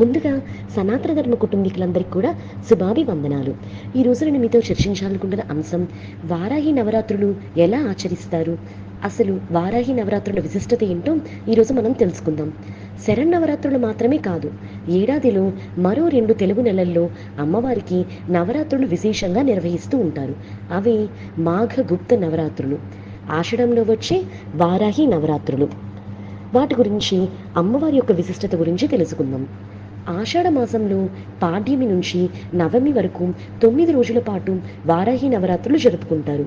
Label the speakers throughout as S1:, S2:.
S1: ముందుగా సనాతన ధర్మ కుటుంబీకులందరికీ కూడా శుభాభివందనాలు. ఈ రోజు నేను మీతో చర్చించాలనుకుంటున్న అంశం వారాహి నవరాత్రులు ఎలా ఆచరిస్తారు? అసలు వారాహి నవరాత్రుల విశిష్టత ఏంటో ఈరోజు మనం తెలుసుకుందాం. శరన్నవరాత్రులు మాత్రమే కాదు, ఏడాదిలో మరో 2 తెలుగు నెలల్లో అమ్మవారికి నవరాత్రులు విశేషంగా నిర్వహిస్తూ ఉంటారు. అవి మాఘ గుప్త నవరాత్రులు, ఆషాఢంలో వచ్చే వారాహి నవరాత్రులు. వాటి గురించి, అమ్మవారి యొక్క విశిష్టత గురించి తెలుసుకుందాం. ఆషాఢ మాసంలో పాడ్యమి నుంచి నవమి వరకు 9 రోజుల పాటు వారాహి నవరాత్రులు జరుపుకుంటారు.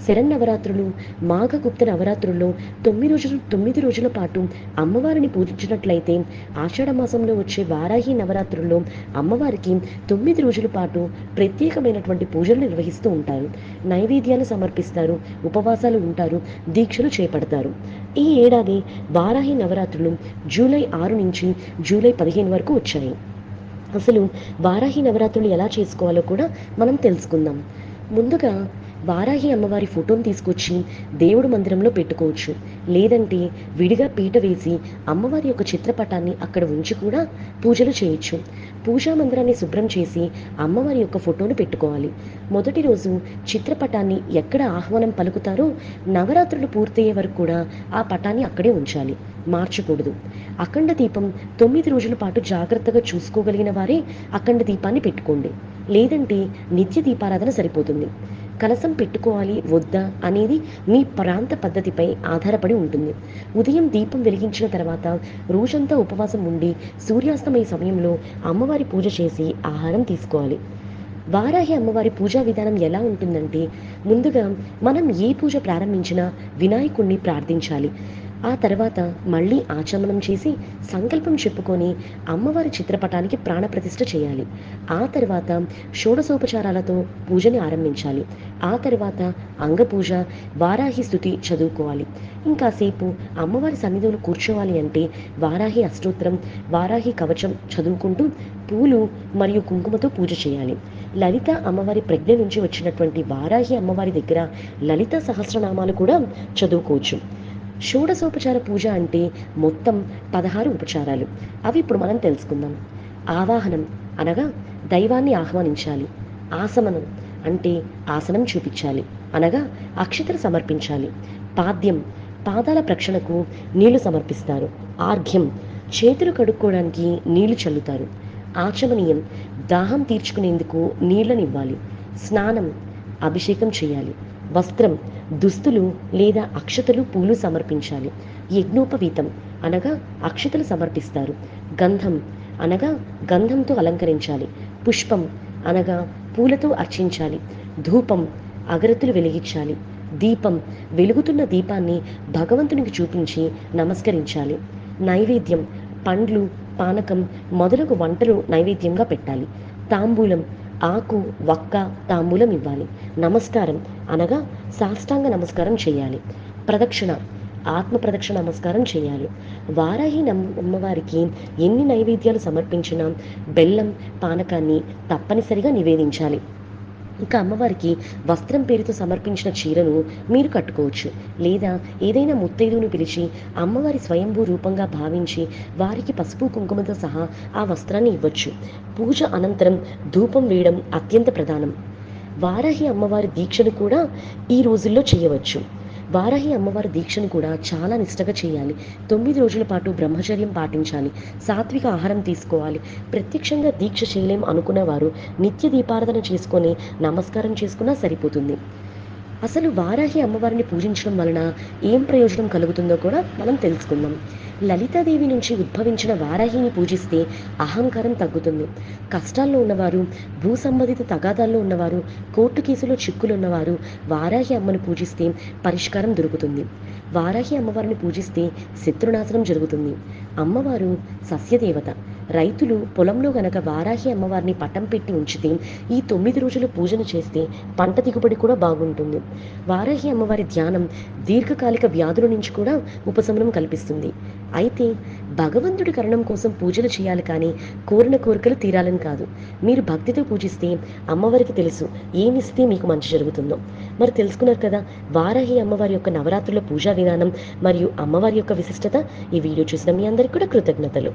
S1: శరన్నవరాత్రులు, మాఘగుప్త నవరాత్రుల్లో 9 రోజుల పాటు అమ్మవారిని పూజించినట్లయితే, ఆషాఢ మాసంలో వచ్చే వారాహి నవరాత్రుల్లో అమ్మవారికి 9 రోజుల పాటు ప్రత్యేకమైనటువంటి పూజలు నిర్వహిస్తూ ఉంటారు. నైవేద్యాలు సమర్పిస్తారు, ఉపవాసాలు ఉంటారు, దీక్షలు చేపడతారు. ఈ ఏడాది వారాహి నవరాత్రులు జూలై 6 నుంచి జూలై 15 వరకు వచ్చాయి. అసలు వారాహి నవరాత్రులు ఎలా చేసుకోవాలో కూడా మనం తెలుసుకుందాం. ముందుగా వారాహి అమ్మవారి ఫోటోని తీసుకొచ్చి దేవుడు మందిరంలో పెట్టుకోవచ్చు. లేదంటే విడిగా పీట వేసి అమ్మవారి యొక్క చిత్రపటాన్ని అక్కడ ఉంచి కూడా పూజలు చేయొచ్చు. పూజా మందిరాన్ని శుభ్రం చేసి అమ్మవారి యొక్క ఫోటోను పెట్టుకోవాలి. మొదటి రోజు చిత్రపటాన్ని ఎక్కడ ఆహ్వానం పలుకుతారో నవరాత్రులు పూర్తయ్యే వరకు కూడా ఆ పటాన్ని అక్కడే ఉంచాలి, మార్చకూడదు. అఖండ దీపం 9 రోజుల పాటు జాగ్రత్తగా చూసుకోగలిగిన వారే అఖండ దీపాన్ని పెట్టుకోండి. లేదంటే నిత్య దీపారాధన సరిపోతుంది. కలశం పెట్టుకోవాలి వద్దా అనేది మీ ప్రాంత పద్ధతిపై ఆధారపడి ఉంటుంది. ఉదయం దీపం వెలిగించిన తర్వాత రోజంతా ఉపవాసం ఉండి సూర్యాస్తమయ సమయంలో అమ్మవారి పూజ చేసి ఆహారం తీసుకోవాలి. వారాహి అమ్మవారి పూజా విధానం ఎలా ఉంటుందంటే, ముందుగా మనం ఏ పూజ ప్రారంభించినా వినాయకుణ్ణి ప్రార్థించాలి. ఆ తర్వాత మళ్ళీ ఆచమనం చేసి సంకల్పం చెప్పుకొని అమ్మవారి చిత్రపటానికి ప్రాణప్రతిష్ఠ చేయాలి. ఆ తర్వాత షోడశోపచారాలతో పూజని ఆరంభించాలి. ఆ తర్వాత అంగపూజ, వారాహి స్తుతి చదువుకోవాలి. ఇంకాసేపు అమ్మవారి సన్నిధిలో కూర్చోవాలి అంటే వారాహి అష్టోత్తరం, వారాహి కవచం చదువుకుంటూ పూలు మరియు కుంకుమతో పూజ చేయాలి. లలిత అమ్మవారి ప్రజ్ఞ నుంచి వచ్చినటువంటి వారాహి అమ్మవారి దగ్గర లలిత సహస్రనామాలు కూడా చదువుకోవచ్చు. షోడశోపచార పూజ అంటే మొత్తం 16 ఉపచారాలు. అవి ఇప్పుడు మనం తెలుసుకుందాం. ఆవాహనం అనగా దైవాన్ని ఆహ్వానించాలి. ఆసమనం అంటే ఆసనం చూపించాలి, అనగా అక్షతలు సమర్పించాలి. పాద్యం, పాదాల ప్రక్షణకు నీళ్లు సమర్పిస్తారు. ఆర్ఘ్యం, చేతులు కడుక్కోవడానికి నీళ్లు చల్లుతారు. ఆచమనీయం, దాహం తీర్చుకునేందుకు నీళ్లనివ్వాలి. స్నానం, అభిషేకం చేయాలి. వస్త్రం, దుస్తులు లేదా అక్షతలు, పూలు సమర్పించాలి. యజ్ఞోపవీతం అనగా అక్షతలు సమర్పిస్తారు. గంధం అనగా గంధంతో అలంకరించాలి. పుష్పం అనగా పూలతో అర్చించాలి. ధూపం, అగరత్తులు వెలిగించాలి. దీపం, వెలుగుతున్న దీపాన్ని భగవంతునికి చూపించి నమస్కరించాలి. నైవేద్యం, పండ్లు, పానకం మొదలగు వంటలు నైవేద్యంగా పెట్టాలి. తాంబూలం, ఆకు, వక్క, తాంబూలం ఇవ్వాలి. నమస్కారం అనగా సాష్టాంగ నమస్కారం చేయాలి. ప్రదక్షిణ, ఆత్మ ప్రదక్షిణ నమస్కారం చేయాలి. వారాహి అమ్మవారికి ఎన్ని నైవేద్యాలు సమర్పించినా బెల్లం, పానకాన్ని తప్పనిసరిగా నివేదించాలి. ఇక అమ్మవారికి వస్త్రం పేరుతో సమర్పించిన చీరను మీరు కట్టుకోవచ్చు. లేదా ఏదైనా ముత్తైదువును పిలిచి అమ్మవారి స్వయంభూ రూపంగా భావించి వారికి పసుపు కుంకుమతో సహా ఆ వస్త్రాన్ని ఇవ్వచ్చు. పూజ అనంతరం ధూపం వేయడం అత్యంత ప్రధానం. వారాహి అమ్మవారి దీక్షను కూడా ఈ రోజుల్లో చేయవచ్చు. వారాహి అమ్మవారి దీక్షను కూడా చాలా నిష్టగా చేయాలి. 9 రోజుల పాటు బ్రహ్మచర్యం పాటించాలి. సాత్విక ఆహారం తీసుకోవాలి. ప్రత్యక్షంగా దీక్ష చేయలేం అనుకున్న వారు నిత్య దీపారాధన చేసుకొని నమస్కారం చేసుకున్నా సరిపోతుంది. అసలు వారాహి అమ్మవారిని పూజించడం వలన ఏం ప్రయోజనం కలుగుతుందో కూడా మనం తెలుసుకుందాం. లలితాదేవి నుంచి ఉద్భవించిన వారాహిని పూజిస్తే అహంకారం తగ్గుతుంది. కష్టాల్లో ఉన్నవారు, భూ సంబంధిత తగాదాల్లో ఉన్నవారు, కోర్టు కేసులో చిక్కులున్నవారు వారాహి అమ్మను పూజిస్తే పరిష్కారం దొరుకుతుంది. వారాహి అమ్మవారిని పూజిస్తే శత్రునాశనం జరుగుతుంది. అమ్మవారు సస్యదేవత. రైతులు పొలంలో గనక వారాహి అమ్మవారిని పటం పెట్టి ఉంచితే ఈ 9 రోజులు పూజను చేస్తే పంట దిగుబడి కూడా బాగుంటుంది. వారాహి అమ్మవారి ధ్యానం దీర్ఘకాలిక వ్యాధుల నుంచి కూడా ఉపశమనం కల్పిస్తుంది. అయితే భగవంతుడి కరుణం కోసం పూజలు చేయాలి, కానీ కోరిన కోరికలు తీరాలని కాదు. మీరు భక్తితో పూజిస్తే అమ్మవారికి తెలుసు ఏమిస్తే మీకు మంచి జరుగుతుందో. మరి తెలుసుకున్నారు కదా వారాహి అమ్మవారి యొక్క నవరాత్రుల పూజా విధానం మరియు అమ్మవారి యొక్క విశిష్టత. ఈ వీడియో చూసిన మీ అందరికీ కూడా కృతజ్ఞతలు.